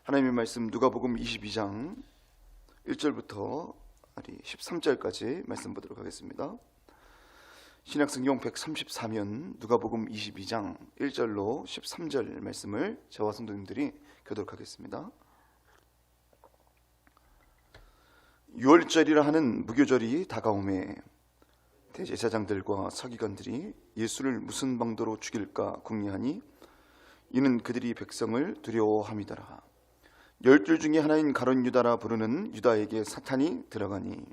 하나님의 말씀 누가복음 22장 1절부터 13절까지 말씀 보도록 하겠습니다. 신약성경 134면 누가복음 22장 1절로 13절 말씀을 저와 성도님들이 교독하겠습니다. 유월절이라 하는 무교절이 다가오매 대제사장들과 서기관들이 예수를 무슨 방도로 죽일까 궁리하니 이는 그들이 백성을 두려워함이더라. 12 중에 하나인 가룟 유다라 부르는 유다에게 사탄이 들어가니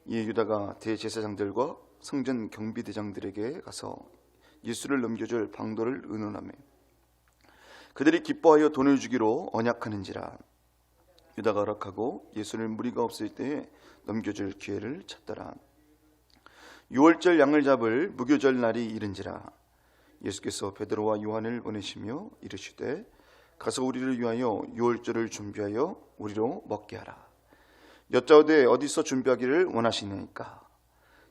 이에 유다가 대제사장들과 성전 경비대장들에게 가서 예수를 넘겨줄 방도를 의논하며 그들이 기뻐하여 돈을 주기로 언약하는지라. 유다가 허락하고 예수를 무리가 없을 때에 넘겨줄 기회를 찾더라. 유월절 양을 잡을 무교절 날이 이른지라. 예수께서 베드로와 요한을 보내시며 이르시되 가서 우리를 위하여 유월절을 준비하여 우리로 먹게 하라. 여짜오되 어디서 준비하기를 원하시나이까.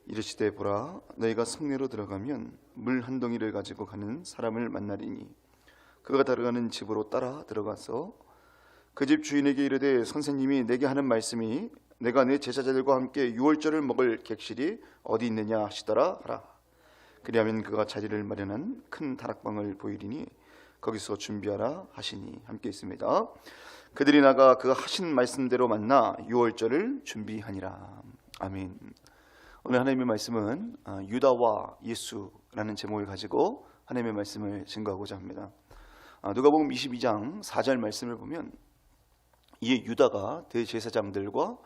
이르시되 보라, 너희가 성내로 들어가면 물 한 덩이를 가지고 가는 사람을 만나리니 그가 들어가는 집으로 따라 들어가서 그 집 주인에게 이르되 선생님이 내게 하는 말씀이 내가 내 제자들과 함께 유월절을 먹을 객실이 어디 있느냐 하시더라 하라. 그리하면 그가 자리를 마련한 큰 다락방을 보이리니 거기서 준비하라 하시니. 함께 있습니다. 그들이 나가 그 하신 말씀대로 만나 유월절을 준비하니라. 아멘. 오늘 하나님의 말씀은 유다와 예수라는 제목을 가지고 하나님의 말씀을 증거하고자 합니다. 누가복음 22장 4절 말씀을 보면 이에 유다가 대제사장들과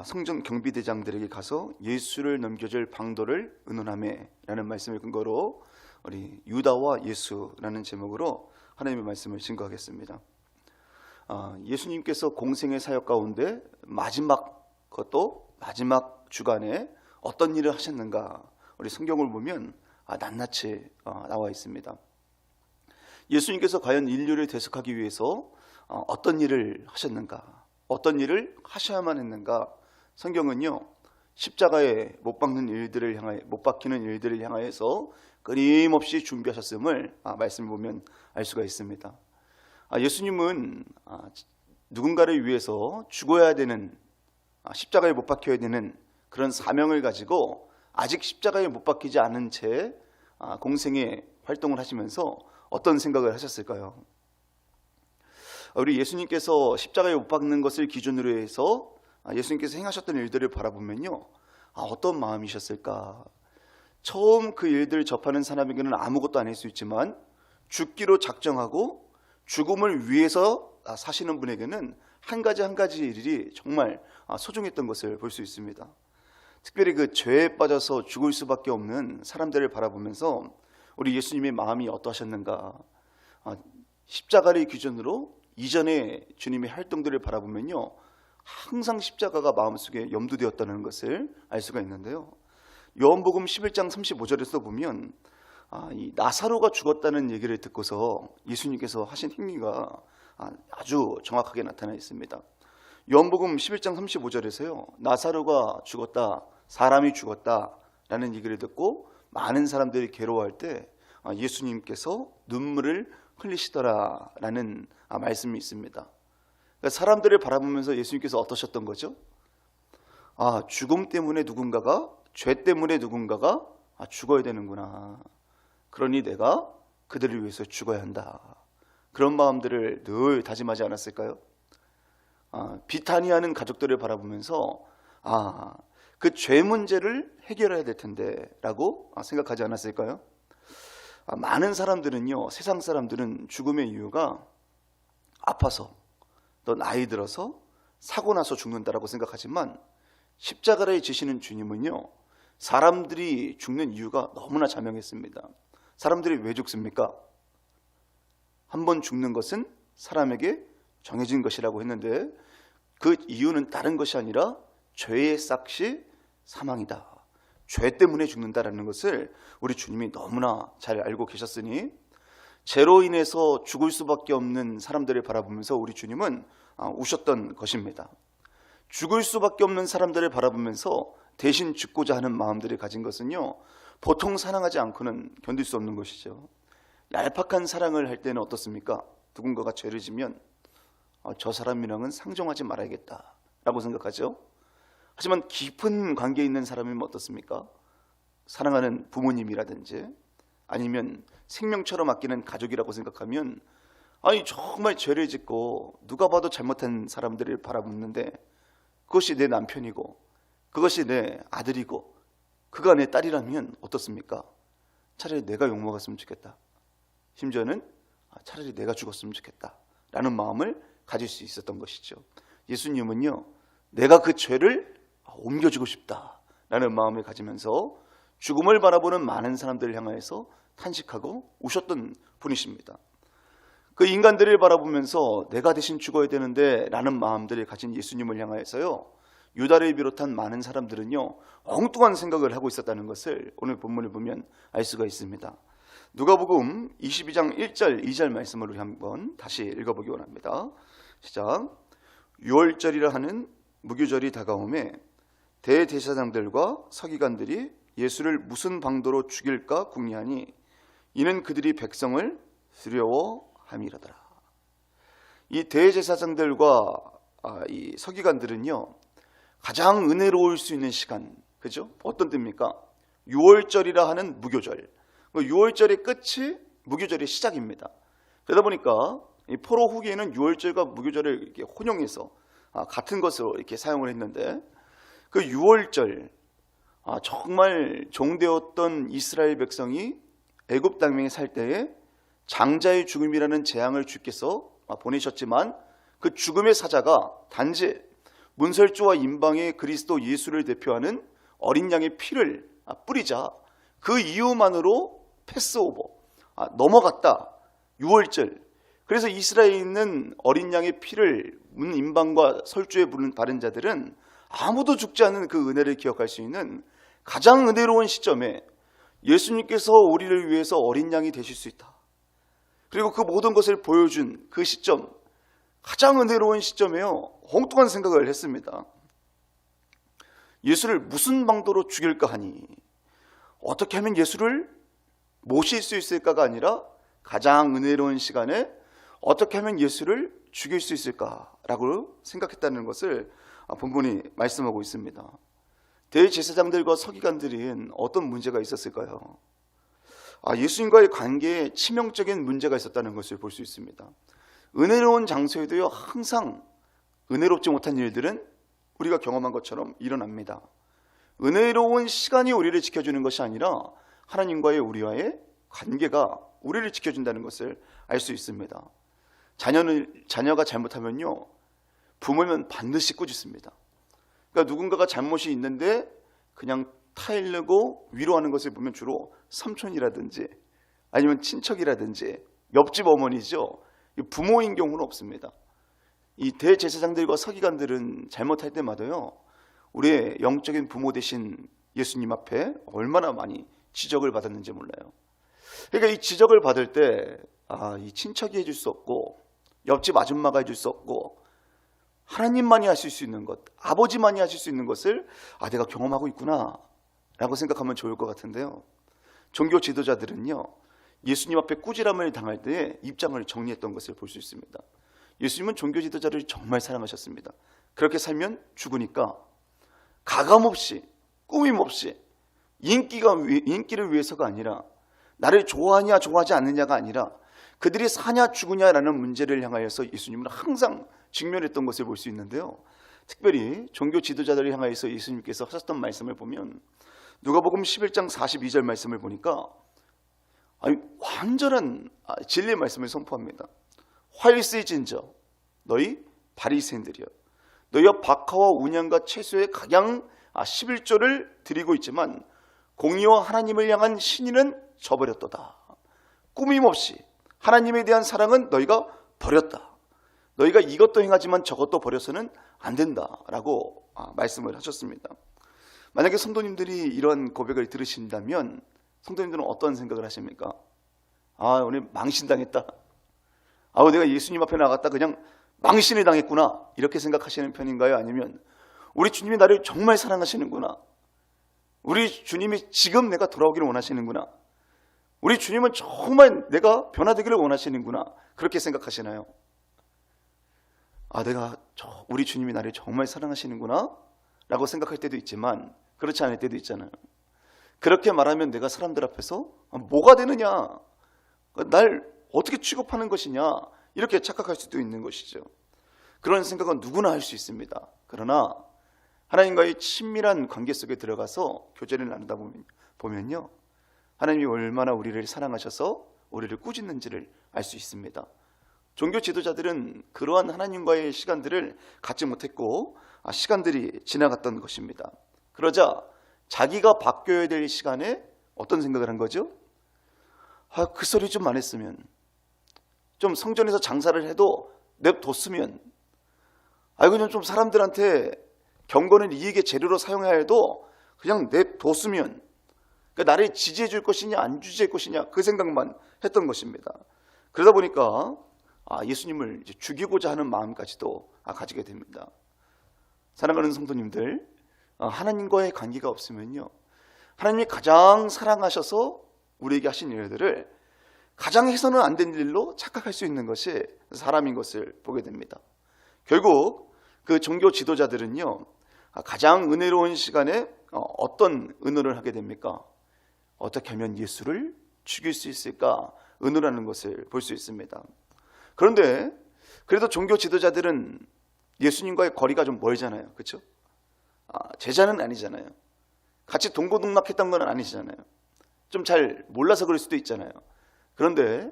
성전 경비대장들에게 가서 예수를 넘겨줄 방도를 의논하매 라는 말씀을 근거로 우리 유다와 예수라는 제목으로 하나님의 말씀을 증거하겠습니다. 예수님께서 공생의 사역 가운데 마지막 주간에 어떤 일을 하셨는가, 우리 성경을 보면 낱낱이 나와 있습니다. 예수님께서 과연 인류를 대속하기 위해서 어떤 일을 하셨는가, 어떤 일을 하셔야만 했는가, 성경은요 십자가에 못 박히는 일들을 향하여서 끊임없이 준비하셨음을 말씀을 보면 알 수가 있습니다. 예수님은 누군가를 위해서 죽어야 되는, 십자가에 못 박혀야 되는 그런 사명을 가지고 아직 십자가에 못 박히지 않은 채 공생의 활동을 하시면서 어떤 생각을 하셨을까요? 우리 예수님께서 십자가에 못 박는 것을 기준으로 해서 예수님께서 행하셨던 일들을 바라보면요, 어떤 마음이셨을까? 처음 그 일들을 접하는 사람에게는 아무것도 아닐 수 있지만 죽기로 작정하고 죽음을 위해서 사시는 분에게는 한 가지 일이 정말 소중했던 것을 볼 수 있습니다. 특별히 그 죄에 빠져서 죽을 수밖에 없는 사람들을 바라보면서 우리 예수님의 마음이 어떠하셨는가? 십자가를 기준으로 이전에 주님의 활동들을 바라보면요, 항상 십자가가 마음속에 염두되었다는 것을 알 수가 있는데요, 요한복음 11장 35절에서 보면 이 나사로가 죽었다는 얘기를 듣고서 예수님께서 하신 행위가 아주 정확하게 나타나 있습니다. 요한복음 11장 35절에서요 나사로가 죽었다, 사람이 죽었다라는 얘기를 듣고 많은 사람들이 괴로워할 때 예수님께서 눈물을 흘리시더라라는 말씀이 있습니다. 그러니까 사람들을 바라보면서 예수님께서 어떠셨던 거죠? 죽음 때문에 누군가가, 죄 때문에 누군가가 죽어야 되는구나. 그러니 내가 그들을 위해서 죽어야 한다. 그런 마음들을 늘 다짐하지 않았을까요? 비타니하는 가족들을 바라보면서 그 죄 문제를 해결해야 될 텐데 라고 생각하지 않았을까요? 많은 사람들은요, 세상 사람들은 죽음의 이유가 아파서, 또 나이 들어서, 사고 나서 죽는다라고 생각하지만 십자가를 지시는 주님은요, 사람들이 죽는 이유가 너무나 자명했습니다. 사람들이 왜 죽습니까? 한번 죽는 것은 사람에게 정해진 것이라고 했는데 그 이유는 다른 것이 아니라 죄의 싹시 사망이다. 죄 때문에 죽는다라는 것을 우리 주님이 너무나 잘 알고 계셨으니 죄로 인해서 죽을 수밖에 없는 사람들을 바라보면서 우리 주님은 우셨던 것입니다. 죽을 수밖에 없는 사람들을 바라보면서 대신 죽고자 하는 마음들을 가진 것은요, 보통 사랑하지 않고는 견딜 수 없는 것이죠. 얄팍한 사랑을 할 때는 어떻습니까? 누군가가 죄를 지면 저 사람이랑은 상종하지 말아야겠다라고 생각하죠. 하지만 깊은 관계에 있는 사람이면 어떻습니까? 사랑하는 부모님이라든지 아니면 생명처럼 아끼는 가족이라고 생각하면 정말 죄를 짓고 누가 봐도 잘못한 사람들을 바라보는데 그것이 내 남편이고 그것이 내 아들이고 그가 내 딸이라면 어떻습니까? 차라리 내가 욕먹었으면 좋겠다. 심지어는 차라리 내가 죽었으면 좋겠다 라는 마음을 가질 수 있었던 것이죠. 예수님은요, 내가 그 죄를 옮겨주고 싶다 라는 마음을 가지면서 죽음을 바라보는 많은 사람들을 향하여서 탄식하고 우셨던 분이십니다. 그 인간들을 바라보면서 내가 대신 죽어야 되는데 라는 마음들을 가진 예수님을 향하여서요, 유다를 비롯한 많은 사람들은요 엉뚱한 생각을 하고 있었다는 것을 오늘 본문을 보면 알 수가 있습니다. 누가복음 22장 1절 2절 말씀을 우리 한번 다시 읽어보기 원합니다. 시작. 유월절이라 하는 무교절이 다가오매 대제사장들과 서기관들이 예수를 무슨 방도로 죽일까 궁리하니 이는 그들이 백성을 두려워함이라더라. 이 대제사장들과 이 서기관들은요 가장 은혜로울 수 있는 시간, 그죠? 어떤 때입니까? 유월절이라 하는 무교절. 유월절의 끝이 무교절의 시작입니다. 그러다 보니까 이 포로 후기에는 유월절과 무교절을 이렇게 혼용해서 같은 것으로 이렇게 사용을 했는데, 그 유월절, 정말 종되었던 이스라엘 백성이 애굽 땅에 살 때에 장자의 죽음이라는 재앙을 주께서 보내셨지만 그 죽음의 사자가 단지 문설주와 임방의 그리스도 예수를 대표하는 어린 양의 피를 뿌리자 그 이유만으로 패스오버, 넘어갔다. 유월절. 그래서 이스라엘에 있는 어린 양의 피를 문 임방과 설주에 바른 자들은 아무도 죽지 않는 그 은혜를 기억할 수 있는 가장 은혜로운 시점에 예수님께서 우리를 위해서 어린 양이 되실 수 있다. 그리고 그 모든 것을 보여준 그 시점, 가장 은혜로운 시점에요 엉뚱한 생각을 했습니다. 예수를 무슨 방도로 죽일까 하니, 어떻게 하면 예수를 모실 수 있을까가 아니라 가장 은혜로운 시간에 어떻게 하면 예수를 죽일 수 있을까라고 생각했다는 것을 본문이 말씀하고 있습니다. 대제사장들과 서기관들은 어떤 문제가 있었을까요? 예수님과의 관계에 치명적인 문제가 있었다는 것을 볼 수 있습니다. 은혜로운 장소에도요 항상 은혜롭지 못한 일들은 우리가 경험한 것처럼 일어납니다. 은혜로운 시간이 우리를 지켜주는 것이 아니라 하나님과의 우리와의 관계가 우리를 지켜준다는 것을 알 수 있습니다. 자녀가 잘못하면요 부모면 반드시 꾸짖습니다. 그러니까 누군가가 잘못이 있는데 그냥 타일르고 위로하는 것을 보면 주로 삼촌이라든지 아니면 친척이라든지 옆집 어머니죠. 부모인 경우는 없습니다. 이 대제사장들과 서기관들은 잘못할 때마다요 우리의 영적인 부모 되신 예수님 앞에 얼마나 많이 지적을 받았는지 몰라요. 그러니까 이 지적을 받을 때 이 친척이 해줄 수 없고 옆집 아줌마가 해줄 수 없고 하나님만이 하실 수 있는 것, 아버지만이 하실 수 있는 것을 내가 경험하고 있구나 라고 생각하면 좋을 것 같은데요, 종교 지도자들은요 예수님 앞에 꾸지람을 당할 때에 입장을 정리했던 것을 볼 수 있습니다. 예수님은 종교 지도자를 정말 사랑하셨습니다. 그렇게 살면 죽으니까 가감없이 꾸밈없이 인기를 위해서가 아니라, 나를 좋아하냐 좋아하지 않느냐가 아니라 그들이 사냐 죽으냐라는 문제를 향하여서 예수님은 항상 직면했던 것을 볼 수 있는데요, 특별히 종교 지도자들을 향하여서 예수님께서 하셨던 말씀을 보면 누가복음 11장 42절 말씀을 보니까 완전한 진리의 말씀을 선포합니다. 화일스진저 너희 바리새인들이여, 너희가 박하와 운양과 채소의 각양 11조를 드리고 있지만 공의와 하나님을 향한 신의는 저버렸도다. 꾸밈없이 하나님에 대한 사랑은 너희가 버렸다. 너희가 이것도 행하지만 저것도 버려서는 안 된다라고 말씀을 하셨습니다. 만약에 성도님들이 이런 고백을 들으신다면 성도님들은 어떤 생각을 하십니까? 오늘 망신당했다. 내가 예수님 앞에 나갔다 그냥 망신을 당했구나, 이렇게 생각하시는 편인가요? 아니면 우리 주님이 나를 정말 사랑하시는구나, 우리 주님이 지금 내가 돌아오기를 원하시는구나, 우리 주님은 정말 내가 변화되기를 원하시는구나, 그렇게 생각하시나요? 내가 우리 주님이 나를 정말 사랑하시는구나 라고 생각할 때도 있지만 그렇지 않을 때도 있잖아요. 그렇게 말하면 내가 사람들 앞에서 뭐가 되느냐, 날 어떻게 취급하는 것이냐, 이렇게 착각할 수도 있는 것이죠. 그런 생각은 누구나 할 수 있습니다. 그러나 하나님과의 친밀한 관계 속에 들어가서 교제를 나누다 보면요, 하나님이 얼마나 우리를 사랑하셔서 우리를 꾸짖는지를 알 수 있습니다. 종교 지도자들은 그러한 하나님과의 시간들을 갖지 못했고 시간들이 지나갔던 것입니다. 그러자 자기가 바뀌어야 될 시간에 어떤 생각을 한 거죠? 그 소리 좀 안 했으면, 좀 성전에서 장사를 해도 냅뒀으면, 그냥 좀 사람들한테 경건을 이익의 재료로 사용해야 해도 그냥 냅뒀으면, 그러니까 나를 지지해 줄 것이냐 안 지지해 줄 것이냐 그 생각만 했던 것입니다. 그러다 보니까 예수님을 이제 죽이고자 하는 마음까지도 가지게 됩니다. 사랑하는 성도님들, 하나님과의 관계가 없으면요, 하나님이 가장 사랑하셔서 우리에게 하신 일들을 가장 해서는 안 된 일로 착각할 수 있는 것이 사람인 것을 보게 됩니다. 결국 그 종교 지도자들은요, 가장 은혜로운 시간에 어떤 의논을 하게 됩니까? 어떻게 하면 예수를 죽일 수 있을까 의논하는 것을 볼 수 있습니다. 그런데 그래도 종교 지도자들은 예수님과의 거리가 좀 멀잖아요. 그렇죠? 제자는 아니잖아요. 같이 동고동락했던 건 아니잖아요. 좀 잘 몰라서 그럴 수도 있잖아요. 그런데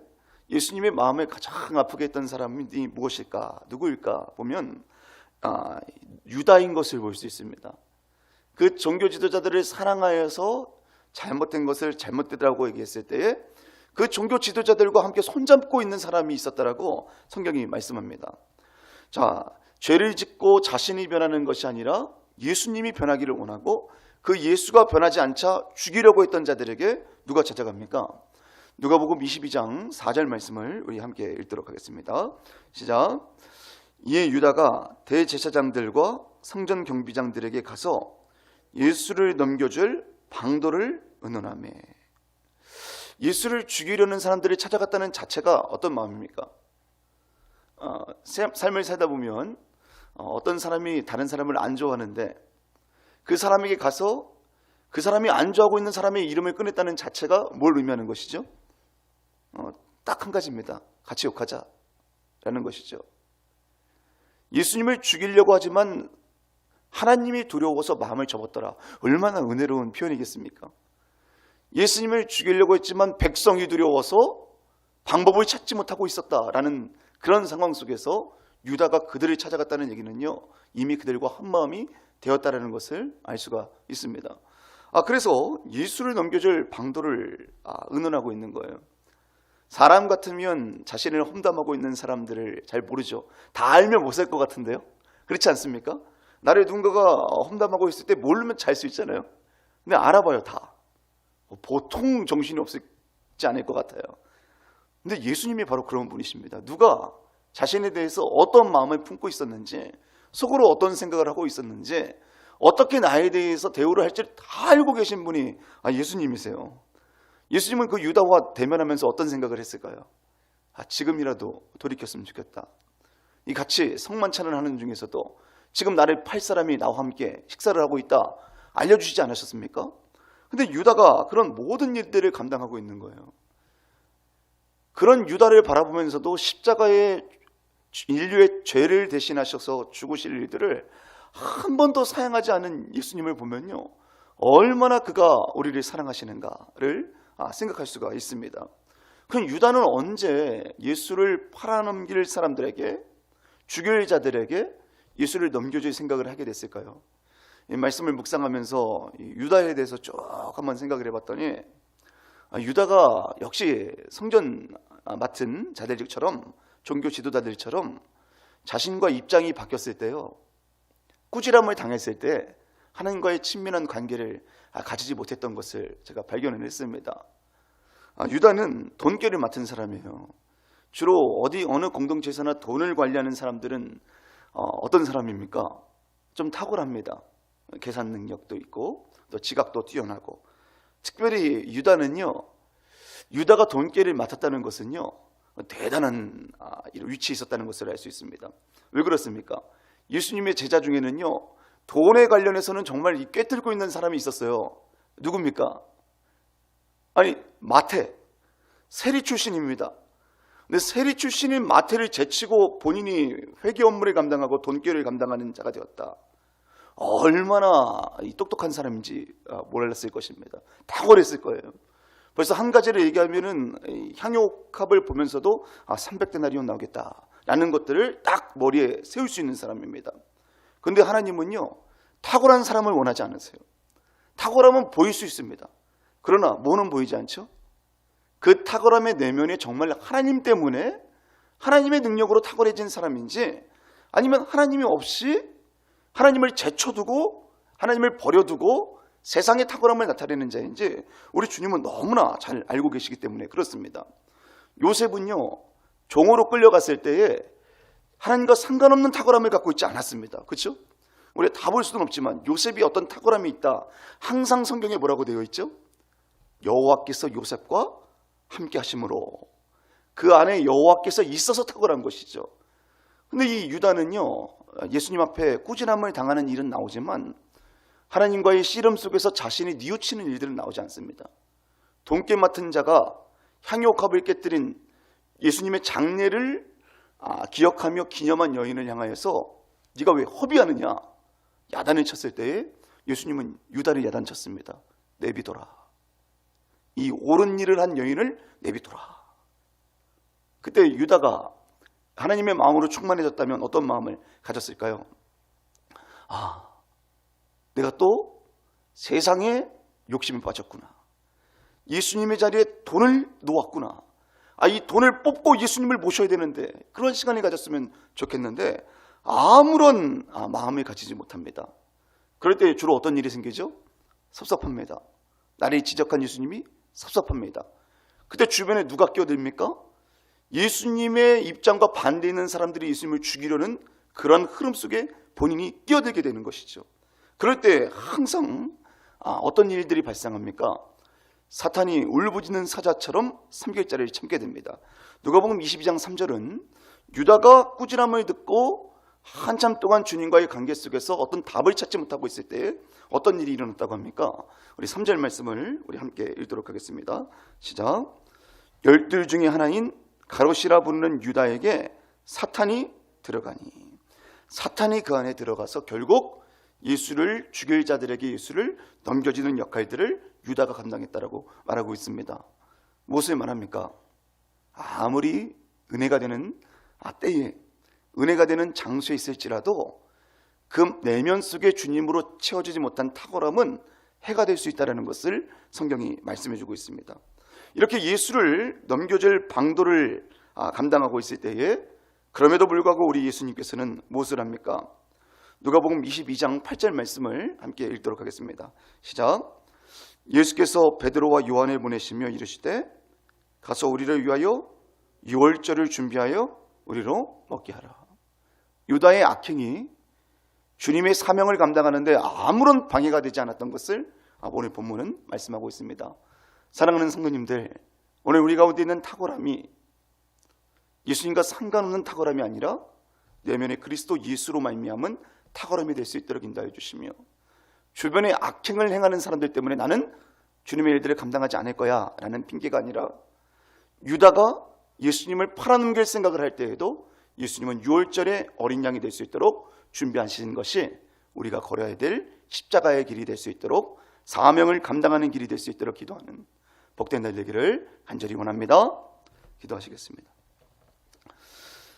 예수님의 마음을 가장 아프게 했던 사람이 무엇일까? 누구일까? 보면 유다인 것을 볼 수 있습니다. 그 종교 지도자들을 사랑하여서 잘못된 것을 잘못되다고 얘기했을 때에 그 종교 지도자들과 함께 손잡고 있는 사람이 있었다라고 성경이 말씀합니다. 자, 죄를 짓고 자신이 변하는 것이 아니라 예수님이 변하기를 원하고 그 예수가 변하지 않자 죽이려고 했던 자들에게 누가 찾아갑니까? 누가복음 22장 4절 말씀을 우리 함께 읽도록 하겠습니다. 시작. 이에 유다가 대제사장들과 성전 경비장들에게 가서 예수를 넘겨줄 방도를 의논하며, 예수를 죽이려는 사람들을 찾아갔다는 자체가 어떤 마음입니까? 삶을 살다 보면 어떤 사람이 다른 사람을 안 좋아하는데 그 사람에게 가서 그 사람이 안 좋아하고 있는 사람의 이름을 꺼냈다는 자체가 뭘 의미하는 것이죠? 딱 한 가지입니다. 같이 욕하자라는 것이죠. 예수님을 죽이려고 하지만 하나님이 두려워서 마음을 접었더라. 얼마나 은혜로운 표현이겠습니까? 예수님을 죽이려고 했지만 백성이 두려워서 방법을 찾지 못하고 있었다라는 그런 상황 속에서 유다가 그들을 찾아갔다는 얘기는요, 이미 그들과 한마음이 되었다라는 것을 알 수가 있습니다. 그래서 예수를 넘겨줄 방도를 의논하고 있는 거예요. 사람 같으면 자신을 험담하고 있는 사람들을 잘 모르죠. 다 알면 못 살 것 같은데요. 그렇지 않습니까? 나를 누군가가 험담하고 있을 때 모르면 잘 수 있잖아요. 근데 알아봐요, 다. 보통 정신이 없지 않을 것 같아요. 근데 예수님이 바로 그런 분이십니다. 누가 자신에 대해서 어떤 마음을 품고 있었는지, 속으로 어떤 생각을 하고 있었는지, 어떻게 나에 대해서 대우를 할지 다 알고 계신 분이 예수님이세요. 예수님은 그 유다와 대면하면서 어떤 생각을 했을까요? 지금이라도 돌이켰으면 좋겠다. 이 같이 성만찬을 하는 중에서도 지금 나를 팔 사람이 나와 함께 식사를 하고 있다 알려주시지 않으셨습니까? 근데 유다가 그런 모든 일들을 감당하고 있는 거예요. 그런 유다를 바라보면서도 십자가에 인류의 죄를 대신하셔서 죽으실 일들을 한 번도 사양하지 않은 예수님을 보면요, 얼마나 그가 우리를 사랑하시는가를 생각할 수가 있습니다. 그럼 유다는 언제 예수를 팔아넘길 사람들에게, 죽일 자들에게 예수를 넘겨줄 생각을 하게 됐을까요? 이 말씀을 묵상하면서 유다에 대해서 쭉 한번 생각을 해봤더니 유다가 역시 성전 맡은 자들처럼, 종교 지도자들처럼 자신과 입장이 바뀌었을 때요, 꾸지람을 당했을 때 하나님과의 친밀한 관계를 가지지 못했던 것을 제가 발견을 했습니다. 유다는 돈계를 맡은 사람이에요. 주로 어느 공동체에서나 돈을 관리하는 사람들은 어떤 사람입니까? 좀 탁월합니다. 계산 능력도 있고 또 지각도 뛰어나고, 특별히 유다가 돈계를 맡았다는 것은요, 대단한 이런 위치에 있었다는 것을 알 수 있습니다. 왜 그렇습니까? 예수님의 제자 중에는요, 돈에 관련해서는 정말 꿰뚫고 있는 사람이 있었어요. 누굽니까? 아니, 마태, 세리 출신입니다. 근데 세리 출신인 마태를 제치고 본인이 회계 업무를 감당하고 돈결을 감당하는 자가 되었다. 얼마나 똑똑한 사람인지 몰랐을 것입니다. 탁월했을 거예요. 벌써 한 가지를 얘기하면은 향유값을 보면서도 300데나리온 나오겠다라는 것들을 딱 머리에 세울 수 있는 사람입니다. 그런데 하나님은요, 탁월한 사람을 원하지 않으세요. 탁월함은 보일 수 있습니다. 그러나 뭐는 보이지 않죠? 그 탁월함의 내면에 정말 하나님 때문에 하나님의 능력으로 탁월해진 사람인지, 아니면 하나님이 없이 하나님을 제쳐두고 하나님을 버려두고 세상의 탁월함을 나타내는 자인지 우리 주님은 너무나 잘 알고 계시기 때문에 그렇습니다. 요셉은요, 종으로 끌려갔을 때에 하나님과 상관없는 탁월함을 갖고 있지 않았습니다. 그렇죠? 우리가 다 볼 수는 없지만 요셉이 어떤 탁월함이 있다, 항상 성경에 뭐라고 되어 있죠? 여호와께서 요셉과 함께 하심으로, 그 안에 여호와께서 있어서 탁월한 것이죠. 근데 이 유다는요, 예수님 앞에 꾸지람을 당하는 일은 나오지만 하나님과의 씨름 속에서 자신이 뉘우치는 일들은 나오지 않습니다. 돈깨 맡은 자가 향유컵을 깨뜨린 예수님의 장례를 기억하며 기념한 여인을 향하여서 네가 왜 허비하느냐 야단을 쳤을 때에 예수님은 유다를 야단쳤습니다. 내비둬라. 이 옳은 일을 한 여인을 내비둬라. 그때 유다가 하나님의 마음으로 충만해졌다면 어떤 마음을 가졌을까요? 내가 또 세상에 욕심에 빠졌구나. 예수님의 자리에 돈을 놓았구나. 이 돈을 뽑고 예수님을 모셔야 되는데, 그런 시간을 가졌으면 좋겠는데 아무런 마음을 가지지 못합니다. 그럴 때 주로 어떤 일이 생기죠? 섭섭합니다. 나를 지적한 예수님이 섭섭합니다. 그때 주변에 누가 끼어듭니까? 예수님의 입장과 반대 있는 사람들이 예수님을 죽이려는 그런 흐름 속에 본인이 끼어들게 되는 것이죠. 그럴 때 항상 어떤 일들이 발생합니까? 사탄이 울부짖는 사자처럼 3개월짜리를 참게 됩니다. 누가복음 22장 3절은 유다가 꾸지람을 듣고 한참 동안 주님과의 관계 속에서 어떤 답을 찾지 못하고 있을 때 어떤 일이 일어났다고 합니까? 우리 3절 말씀을 우리 함께 읽도록 하겠습니다. 시작. 12 중에 하나인 가롯이라 부르는 유다에게 사탄이 들어가니, 사탄이 그 안에 들어가서 결국 예수를 죽일 자들에게 예수를 넘겨주는 역할들을 유다가 감당했다라고 말하고 있습니다. 무엇을 말합니까? 아무리 은혜가 되는 때에, 은혜가 되는 장소에 있을지라도 그 내면 속에 주님으로 채워지지 못한 탁월함은 해가 될 수 있다는 것을 성경이 말씀해 주고 있습니다. 이렇게 예수를 넘겨줄 방도를 감당하고 있을 때에 그럼에도 불구하고 우리 예수님께서는 무엇을 합니까? 누가복음 22장 8절 말씀을 함께 읽도록 하겠습니다. 시작. 예수께서 베드로와 요한을 보내시며 이르시되 가서 우리를 위하여 유월절을 준비하여 우리로 먹게 하라. 유다의 악행이 주님의 사명을 감당하는데 아무런 방해가 되지 않았던 것을 오늘 본문은 말씀하고 있습니다. 사랑하는 성도님들, 오늘 우리 가운데 있는 탁월함이 예수님과 상관없는 탁월함이 아니라 내면에 그리스도 예수로 말미암은 탁월함이 될 수 있도록 인도해 주시며, 주변에 악행을 행하는 사람들 때문에 나는 주님의 일들을 감당하지 않을 거야 라는 핑계가 아니라, 유다가 예수님을 팔아넘길 생각을 할 때에도 예수님은 유월절에 어린 양이 될 수 있도록 준비하신 것이 우리가 걸어야 될 십자가의 길이 될 수 있도록, 사명을 감당하는 길이 될 수 있도록 기도하는 복된 날 되기를 간절히 원합니다. 기도하시겠습니다.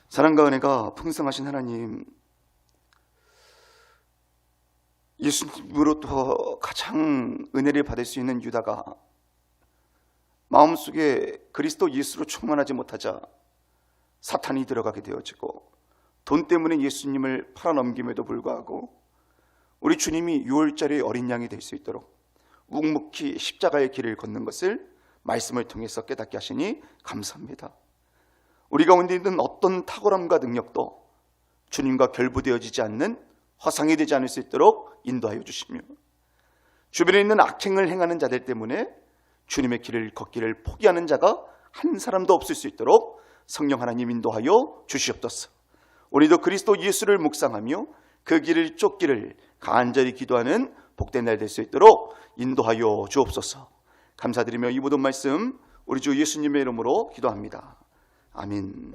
사랑과 은혜가 풍성하신 하나님, 예수님으로부터 가장 은혜를 받을 수 있는 유다가 마음속에 그리스도 예수로 충만하지 못하자 사탄이 들어가게 되어지고, 돈 때문에 예수님을 팔아넘김에도 불구하고 우리 주님이 유월절의 어린 양이 될 수 있도록 묵묵히 십자가의 길을 걷는 것을 말씀을 통해서 깨닫게 하시니 감사합니다. 우리 가운데 있는 어떤 탁월함과 능력도 주님과 결부되어지지 않는 화상이 되지 않을 수 있도록 인도하여 주시며, 주변에 있는 악행을 행하는 자들 때문에 주님의 길을 걷기를 포기하는 자가 한 사람도 없을 수 있도록 성령 하나님 인도하여 주시옵소서. 우리도 그리스도 예수를 묵상하며 그 길을 쫓기를 간절히 기도하는 복된 날 될 수 있도록 인도하여 주옵소서. 감사드리며 이 모든 말씀 우리 주 예수님의 이름으로 기도합니다. 아멘.